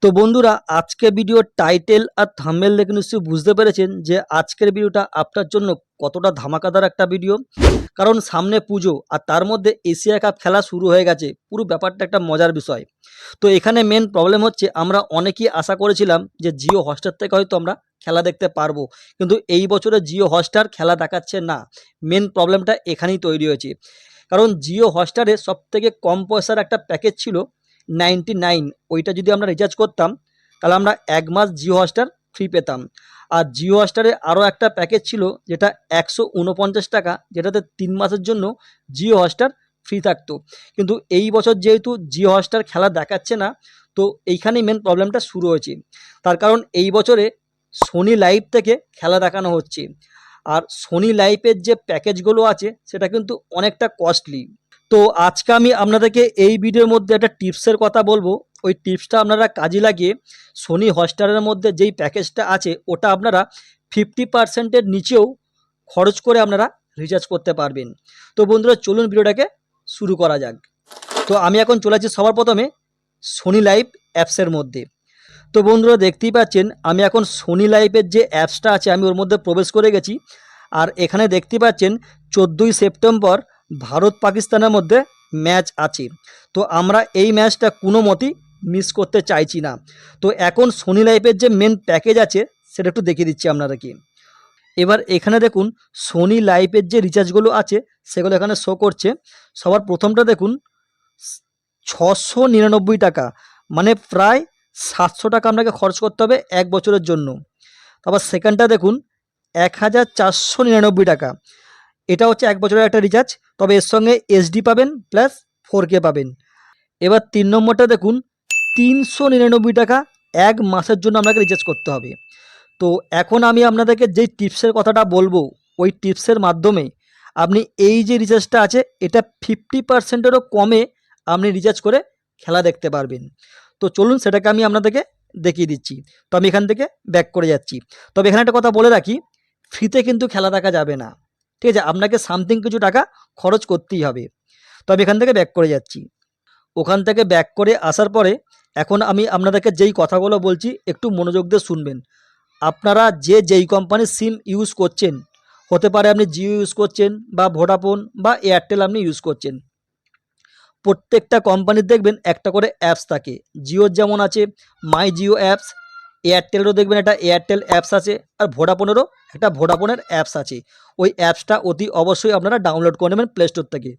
তো বন্ধুরা, আজকে ভিডিওর টাইটেল আর থাম্বনেল দেখে নিশ্চয়ই বুঝতে পেরেছেন যে আজকের ভিডিওটা আপনার জন্য কতটা ধামাকাদার একটা ভিডিও। কারণ সামনে পুজো আর তার মধ্যে এশিয়া কাপ খেলা শুরু হয়ে গেছে। পুরো ব্যাপারটা একটা মজার বিষয়। তো এখানে মেন প্রবলেম হচ্ছে, আমরা অনেকেই আশা করেছিলাম যে জিও হটস্টার থেকে হয়তো আমরা খেলা দেখতে পারবো, কিন্তু এই বছরে জিও হটস্টার খেলা দেখাচ্ছে না। মেন প্রবলেমটা এখানেই তৈরি হয়েছে। কারণ জিও হটস্টারে সবথেকে কম পয়সার একটা প্যাকেজ ছিল 99। ওইটা যদি আমরা রিচার্জ করতাম তাহলে আমরা 1 মাস জিও হটস্টার ফ্রি পেতাম। আর জিও হটস্টারে আরও একটা প্যাকেজ ছিল যেটা 149 টাকা, যেটাতে 3 মাসের জন্য জিও হটস্টার ফ্রি থাকতো। কিন্তু এই বছর যেহেতু জিও হটস্টার খেলা দেখাচ্ছে না, তো এইখানেই মেন প্রবলেমটা শুরু হয়েছে। তার কারণ এই বছরে সোনি লাইভ থেকে খেলা দেখানো হচ্ছে। আর সোনি লাইভের যে প্যাকেজগুলো আছে সেটা কিন্তু অনেকটা কস্টলি। তো আজকে আমি আপনাদেরকে এই ভিডিওর মধ্যে একটা টিপসের কথা বলবো। ওই টিপসটা আপনারা কাজে লাগিয়ে সোনি হটস্টারের মধ্যে যেই প্যাকেজটা আছে ওটা আপনারা 50%-এর নিচেও খরচ করে আপনারা রিচার্জ করতে পারবেন। তো বন্ধুরা, চলুন ভিডিওটাকে শুরু করা যাক। তো আমি এখন চলে যাচ্ছি সবার প্রথমে সোনি লাইভ অ্যাপসের মধ্যে। তো বন্ধুরা, দেখতেই পাচ্ছেন আমি এখন সোনি লাইভের যে অ্যাপসটা আছে আমি ওর মধ্যে প্রবেশ করে গেছি। আর এখানে দেখতে পাচ্ছেন 14ই সেপ্টেম্বর ভারত পাকিস্তানের মধ্যে ম্যাচ আছে। তো আমরা এই ম্যাচটা কোনো মতেই মিস করতে চাইছি না। তো এখন সোনি লাইভের যে মেন প্যাকেজ আছে সেটা একটু দেখিয়ে দিচ্ছি আপনাদেরকে। এবার এখানে দেখুন সোনি লাইভের যে রিচার্জগুলো আছে সেগুলো এখানে শো করছে। সবার প্রথমটা দেখুন 699 টাকা, মানে প্রায় 700 টাকা আপনাকে খরচ করতে হবে 1 বছরের জন্য। তারপর সেকেন্ডটা দেখুন 1499 টাকা, এটা হচ্ছে 1 বছরের একটা রিচার্জ, তবে এর সঙ্গে এইচডি পাবেন প্লাস 4K পাবেন। এবার 3 নম্বরটা দেখুন 399 টাকা, 1 মাসের জন্য আপনাকে রিচার্জ করতে হবে। তো এখন আমি আপনাদেরকে যেই টিপসের কথাটা বলবো, ওই টিপসের মাধ্যমে আপনি এই যে রিচার্জটা আছে এটা 50%-এরও কমে আপনি রিচার্জ করে খেলা দেখতে পারবেন। তো চলুন সেটাকে আমি আপনাদেরকে দেখিয়ে দিচ্ছি। তো আমি এখান থেকে ব্যাক করে যাচ্ছি। তবে এখানে একটা কথা বলে রাখি, ফ্রিতে কিন্তু খেলা দেখা যাবে না, ঠিক আছে? আপনাকে সামথিং কিছু টাকা খরচ করতেই হবে। তো আমি এখান থেকে ব্যাক করে যাচ্ছি। ওখান থেকে ব্যাক করে আসার পরে এখন আমি আপনাদেরকে যেই কথাগুলো বলছি একটু মনোযোগ দিয়ে শুনবেন। আপনারা যেই কোম্পানির সিম ইউজ করছেন, হতে পারে আপনি জিও ইউজ করছেন বা ভোডাফোন বা এয়ারটেল আপনি ইউজ করছেন, প্রত্যেকটা কোম্পানির দেখবেন একটা করে অ্যাপস থাকে। জিওর যেমন আছে মাই জিও অ্যাপস, এয়ারটেলেরও দেখবেন একটা এয়ারটেল অ্যাপস আছে, আর ভোডাফোনেরও একটা ভোডাফোনের অ্যাপস আছে। ওই অ্যাপসটা অতি অবশ্যই আপনারা ডাউনলোড করে নেবেন প্লে স্টোর থেকে।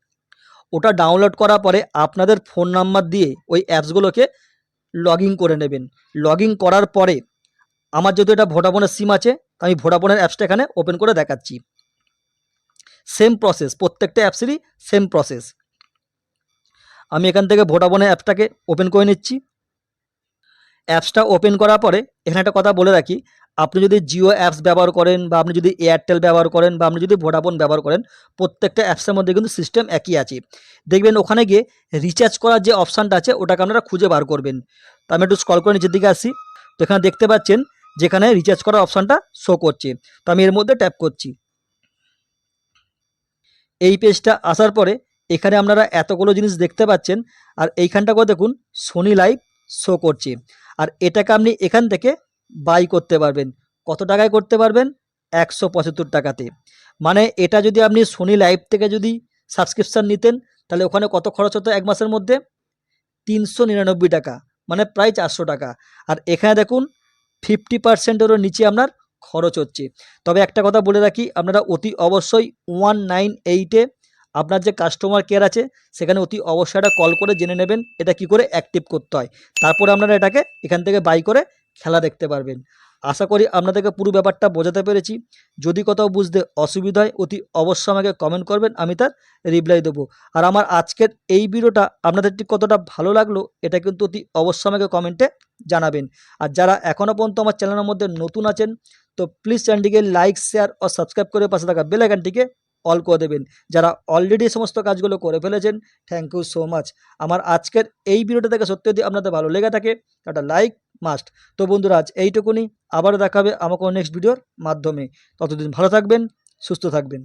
ওটা ডাউনলোড করার পরে আপনাদের ফোন নাম্বার দিয়ে ওই অ্যাপসগুলোকে লগ ইন করে নেবেন। লগ ইন করার পরে আমার যেহেতু এটা ভোডাফোনের সিম আছে, আমি ভোডাফোনের অ্যাপসটা এখানে ওপেন করে দেখাচ্ছি। সেম প্রসেস, প্রত্যেকটা অ্যাপসেরই সেম প্রসেস। আমি এখান থেকে ভোডাফোনের অ্যাপসটাকে ওপেন করে নিচ্ছি। অ্যাপসটা ওপেন করার পরে এখানে একটা কথা বলে রাখি, আপনি যদি জিও অ্যাপস ব্যবহার করেন বা আপনি যদি এয়ারটেল ব্যবহার করেন বা আপনি যদি ভোডাফোন ব্যবহার করেন, প্রত্যেকটা অ্যাপসের মধ্যে কিন্তু সিস্টেম একই আছে। দেখবেন ওখানে গিয়ে রিচার্জ করার যে অপশানটা আছে ওটাকে আপনারা খুঁজে বার করবেন। তো আমি একটু স্ক্রল করে নিচের দিকে আসি। তো এখানে দেখতে পাচ্ছেন যেখানে রিচার্জ করার অপশানটা শো করছে, তো আমি এর মধ্যে ট্যাপ করছি। এই পেজটা আসার পরে এখানে আপনারা এতগুলো জিনিস দেখতে পাচ্ছেন। আর এইখানটা করে দেখুন সোনি লাইভ শো করছে। আর এটাকে আপনি এখান থেকে বাই করতে পারবেন। কত টাকায় করতে পারবেন? 175 টাকাতে। মানে এটা যদি আপনি সোনি লাইভ থেকে যদি সাবস্ক্রিপশান নিতেন তাহলে ওখানে কত খরচ হতো 1 মাসের মধ্যে? 399 টাকা, মানে প্রায় 400 টাকা। আর এখানে দেখুন 50%-এরও নিচে আপনার খরচ হচ্ছে। তবে একটা কথা বলে রাখি, আপনারা অতি অবশ্যই 198-এ আপনার যে কাস্টমার কেয়ার আছে সেখানে অতি অবশ্যই একটা কল করে জেনে নেবেন এটা কি করে অ্যাক্টিভ করতে হয়। তারপরে আপনারা এটাকে এখান থেকে বাই করে খেলা দেখতে পারবেন। আশা করি আপনাদেরকে পুরো ব্যাপারটা বোঝাতে পেরেছি। যদি কোথাও বুঝতে অসুবিধা হয় অতি অবশ্যই আমাকে কমেন্ট করবেন, আমি তার রিপ্লাই দেবো। আর আমার আজকের এই ভিডিওটা আপনাদের ঠিক কতটা ভালো লাগলো এটা কিন্তু অতি অবশ্যই আমাকে কমেন্টে জানাবেন। আর যারা এখনও পর্যন্ত আমার চ্যানেলের মধ্যে নতুন আছেন তো প্লিজ চ্যানেলটিকে লাইক, শেয়ার ও সাবস্ক্রাইব করে পাশে থাকা বেল আইকনটিকে অল করে দেবেন। যারা অলরেডি সমস্ত কাজগুলো করে ফেলেছেন থ্যাংক ইউ সো মাচ। আমার আজকের এই ভিডিওটা থেকে সত্যি যদি আপনাদের ভালো লেগে থাকে একটা লাইক মাস্ট। তো বন্ধুরা, আজ এইটুকুনি, আবারও দেখা হবে আমাকে নেক্সট ভিডিওর মাধ্যমে। ততদিন ভালো থাকবেন, সুস্থ থাকবেন।